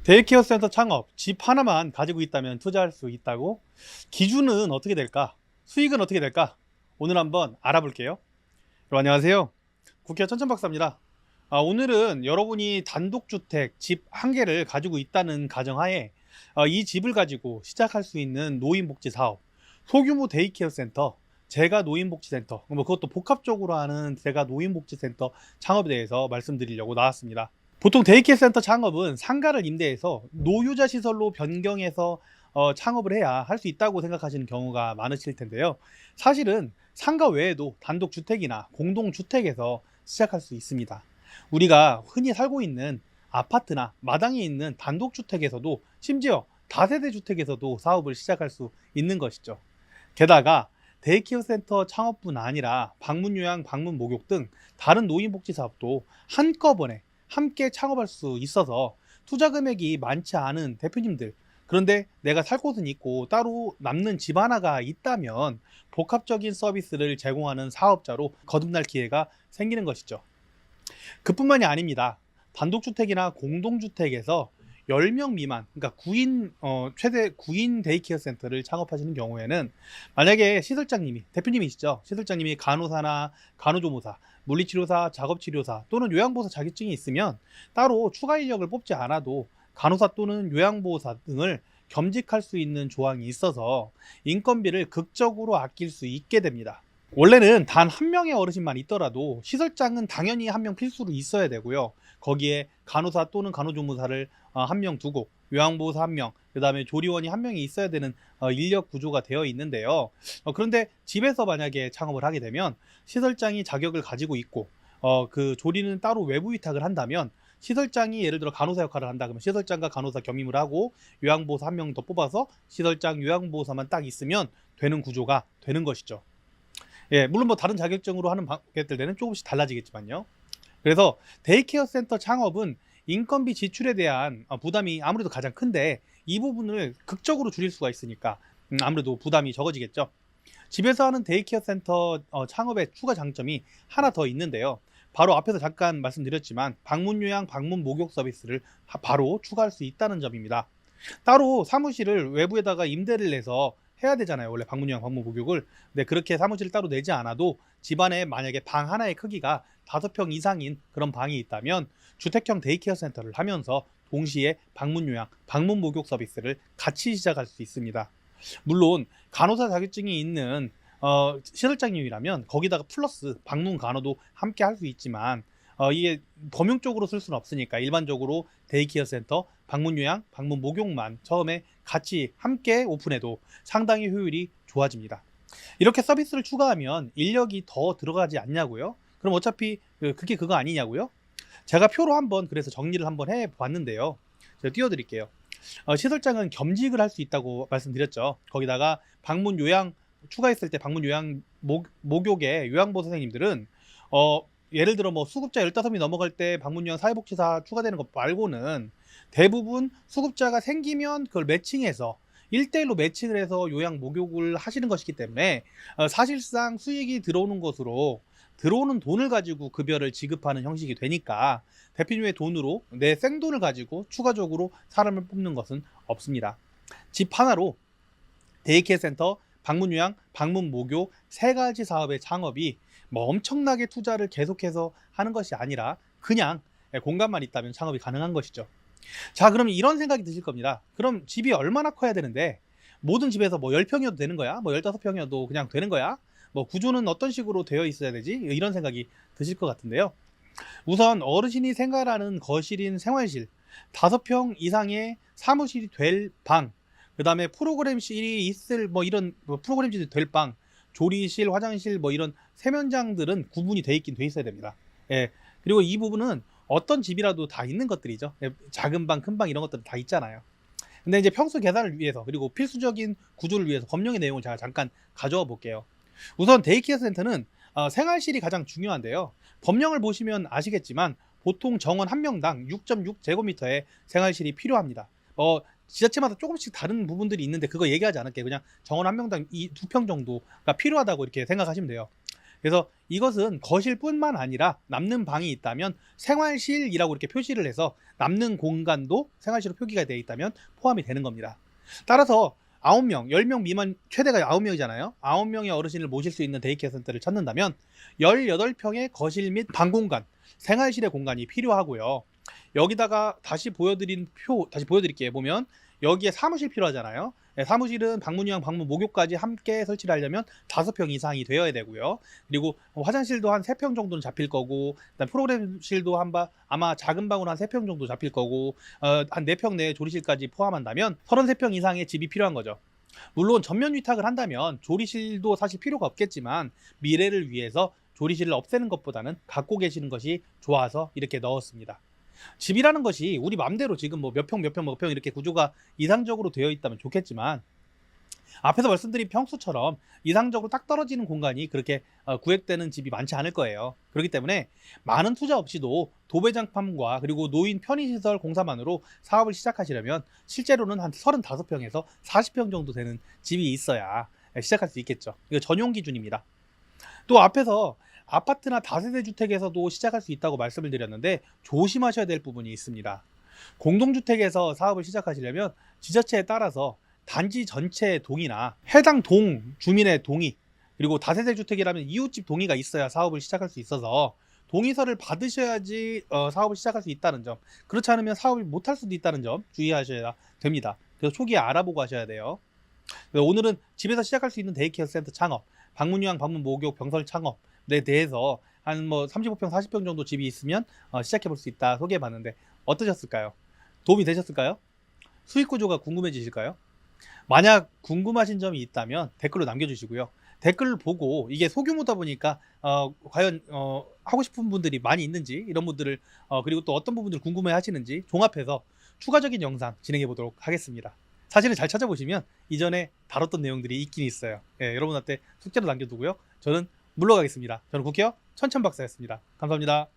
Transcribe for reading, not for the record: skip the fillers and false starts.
데이케어 센터 창업, 집 하나만 가지고 있다면 투자할 수 있다고? 기준은 어떻게 될까? 수익은 어떻게 될까? 오늘 한번 알아볼게요. 여러분 안녕하세요. 국회 천천박사입니다. 오늘은 여러분이 단독주택 집 한 개를 가지고 있다는 가정하에 이 집을 가지고 시작할 수 있는 노인복지 사업, 소규모 데이케어 센터, 제가 노인복지센터, 뭐 그것도 복합적으로 하는 제가 노인복지센터 창업에 대해서 말씀드리려고 나왔습니다. 보통 데이케어 센터 창업은 상가를 임대해서 노유자 시설로 변경해서 창업을 해야 할 수 있다고 생각하시는 경우가 많으실 텐데요. 사실은 상가 외에도 단독주택이나 공동주택에서 시작할 수 있습니다. 우리가 흔히 살고 있는 아파트나 마당에 있는 단독주택에서도 심지어 다세대 주택에서도 사업을 시작할 수 있는 것이죠. 게다가 데이케어 센터 창업뿐 아니라 방문 요양, 방문 목욕 등 다른 노인복지 사업도 한꺼번에 함께 창업할 수 있어서 투자 금액이 많지 않은 대표님들, 그런데 내가 살 곳은 있고 따로 남는 집 하나가 있다면 복합적인 서비스를 제공하는 사업자로 거듭날 기회가 생기는 것이죠. 그뿐만이 아닙니다. 단독주택이나 공동주택에서 10명 미만, 그러니까 최대 9인 데이케어 센터를 창업하시는 경우에는 만약에 시설장님이, 대표님이시죠. 시설장님이 간호사나 간호조무사, 물리치료사, 작업치료사 또는 요양보호사 자격증이 있으면 따로 추가 인력을 뽑지 않아도 간호사 또는 요양보호사 등을 겸직할 수 있는 조항이 있어서 인건비를 극적으로 아낄 수 있게 됩니다. 원래는 단 한 명의 어르신만 있더라도 시설장은 당연히 한 명 필수로 있어야 되고요. 거기에 간호사 또는 간호조무사를 한 명 두고 요양보호사 한 명, 그 다음에 조리원이 한 명이 있어야 되는 인력 구조가 되어 있는데요. 그런데 집에서 만약에 창업을 하게 되면 시설장이 자격을 가지고 있고 그 조리는 따로 외부 위탁을 한다면 시설장이 예를 들어 간호사 역할을 한다 그러면 시설장과 간호사 겸임을 하고 요양보호사 한 명 더 뽑아서 시설장, 요양보호사만 딱 있으면 되는 구조가 되는 것이죠. 예, 물론 뭐 다른 자격증으로 하는 것들은 조금씩 달라지겠지만요. 그래서 데이케어 센터 창업은 인건비 지출에 대한 부담이 아무래도 가장 큰데 이 부분을 극적으로 줄일 수가 있으니까 아무래도 부담이 적어지겠죠. 집에서 하는 데이케어 센터 창업의 추가 장점이 하나 더 있는데요. 바로 앞에서 잠깐 말씀드렸지만 방문 요양, 방문 목욕 서비스를 바로 추가할 수 있다는 점입니다. 따로 사무실을 외부에다가 임대를 내서 해야 되잖아요. 원래 방문 요양, 방문 목욕을. 근데 그렇게 사무실을 따로 내지 않아도 집안에 만약에 방 하나의 크기가 5평 이상인 그런 방이 있다면 주택형 데이케어 센터를 하면서 동시에 방문 요양, 방문 목욕 서비스를 같이 시작할 수 있습니다. 물론 간호사 자격증이 있는 시설장님이라면 거기다가 플러스 방문 간호도 함께 할 수 있지만 이게 범용적으로 쓸 수는 없으니까 일반적으로 데이케어 센터, 방문 요양, 방문 목욕만 처음에 같이 함께 오픈해도 상당히 효율이 좋아집니다. 이렇게 서비스를 추가하면 인력이 더 들어가지 않냐고요? 그럼 어차피 그게 그거 아니냐고요? 제가 표로 한번 그래서 정리를 한번 해봤는데요. 제가 띄워드릴게요. 시설장은 겸직을 할 수 있다고 말씀드렸죠. 거기다가 방문 요양 추가했을 때 방문 요양 목욕의 요양보호 선생님들은 예를 들어 뭐 수급자 15명이 넘어갈 때 방문 요양 사회복지사 추가되는 것 말고는 대부분 수급자가 생기면 그걸 매칭해서 1대1로 매칭을 해서 요양 목욕을 하시는 것이기 때문에 사실상 수익이 들어오는 것으로 들어오는 돈을 가지고 급여를 지급하는 형식이 되니까 대표님의 돈으로 내 생돈을 가지고 추가적으로 사람을 뽑는 것은 없습니다. 집 하나로 데이케어 센터, 방문 요양, 방문 목욕 세 가지 사업의 창업이 뭐 엄청나게 투자를 계속해서 하는 것이 아니라 그냥 공간만 있다면 창업이 가능한 것이죠. 자, 그럼 이런 생각이 드실 겁니다. 그럼 집이 얼마나 커야 되는데 모든 집에서 뭐 10평이어도 되는 거야? 뭐 15평이어도 그냥 되는 거야? 뭐 구조는 어떤 식으로 되어 있어야 되지? 이런 생각이 드실 것 같은데요. 우선 어르신이 생활하는 거실인 생활실, 5평 이상의 사무실이 될 방, 그 다음에 프로그램실이 있을 뭐 이런 프로그램실이 될 방, 조리실, 화장실 뭐 이런 세면장들은 구분이 돼 있긴 돼 있어야 됩니다. 예. 그리고 이 부분은 어떤 집이라도 다 있는 것들이죠. 예, 작은 방, 큰 방 이런 것들은 다 있잖아요. 근데 이제 평수 계산을 위해서 그리고 필수적인 구조를 위해서 법령의 내용을 제가 잠깐 가져와 볼게요. 우선 데이케어 센터는 생활실이 가장 중요한데요. 법령을 보시면 아시겠지만 보통 정원 한 명당 6.6제곱미터의 생활실이 필요합니다. 지자체마다 조금씩 다른 부분들이 있는데 그거 얘기하지 않을게요. 그냥 정원 한 명당 2평 정도가 필요하다고 이렇게 생각하시면 돼요. 그래서 이것은 거실뿐만 아니라 남는 방이 있다면 생활실이라고 이렇게 표시를 해서 남는 공간도 생활실로 표기가 되어 있다면 포함이 되는 겁니다. 따라서 9명, 10명 미만, 최대가 9명이잖아요. 9명의 어르신을 모실 수 있는 데이케어 센터를 찾는다면 18평의 거실 및 방 공간, 생활실의 공간이 필요하고요. 여기다가 다시 보여드릴게요. 보면 여기에 사무실 필요하잖아요. 네, 사무실은 방문이랑 방문 목욕까지 함께 설치를 하려면 5평 이상이 되어야 되고요. 그리고 화장실도 한 3평 정도는 잡힐 거고, 그다음 프로그램실도 아마 작은 방으로 한 3평 정도 잡힐 거고, 한 4평 내에 조리실까지 포함한다면 33평 이상의 집이 필요한 거죠. 물론 전면 위탁을 한다면 조리실도 사실 필요가 없겠지만 미래를 위해서 조리실을 없애는 것보다는 갖고 계시는 것이 좋아서 이렇게 넣었습니다. 집이라는 것이 우리 맘대로 지금 뭐 몇 평, 몇 평, 몇 평 이렇게 구조가 이상적으로 되어 있다면 좋겠지만 앞에서 말씀드린 평수처럼 이상적으로 딱 떨어지는 공간이 그렇게 구획되는 집이 많지 않을 거예요. 그렇기 때문에 많은 투자 없이도 도배장판과 그리고 노인 편의시설 공사만으로 사업을 시작하시려면 실제로는 한 35평에서 40평 정도 되는 집이 있어야 시작할 수 있겠죠. 이거 전용 기준입니다. 또 앞에서 아파트나 다세대 주택에서도 시작할 수 있다고 말씀을 드렸는데 조심하셔야 될 부분이 있습니다. 공동주택에서 사업을 시작하시려면 지자체에 따라서 단지 전체의 동의나 해당 동 주민의 동의, 그리고 다세대 주택이라면 이웃집 동의가 있어야 사업을 시작할 수 있어서 동의서를 받으셔야지 사업을 시작할 수 있다는 점, 그렇지 않으면 사업을 못할 수도 있다는 점 주의하셔야 됩니다. 그래서 초기에 알아보고 하셔야 돼요. 오늘은 집에서 시작할 수 있는 데이케어 센터 창업, 방문 요양, 방문 목욕, 병설 창업에 대해서 한 뭐 35평, 40평 정도 집이 있으면 시작해 볼 수 있다 소개해 봤는데 어떠셨을까요? 도움이 되셨을까요? 수익 구조가 궁금해지실까요? 만약 궁금하신 점이 있다면 댓글로 남겨주시고요. 댓글을 보고 이게 소규모다 보니까 과연 하고 싶은 분들이 많이 있는지, 이런 분들을 그리고 또 어떤 부분들을 궁금해 하시는지 종합해서 추가적인 영상 진행해 보도록 하겠습니다. 사실은 잘 찾아보시면 이전에 다뤘던 내용들이 있긴 있어요. 예, 여러분한테 숙제로 남겨두고요. 저는 물러가겠습니다. 저는 국회의원 천천박사였습니다. 감사합니다.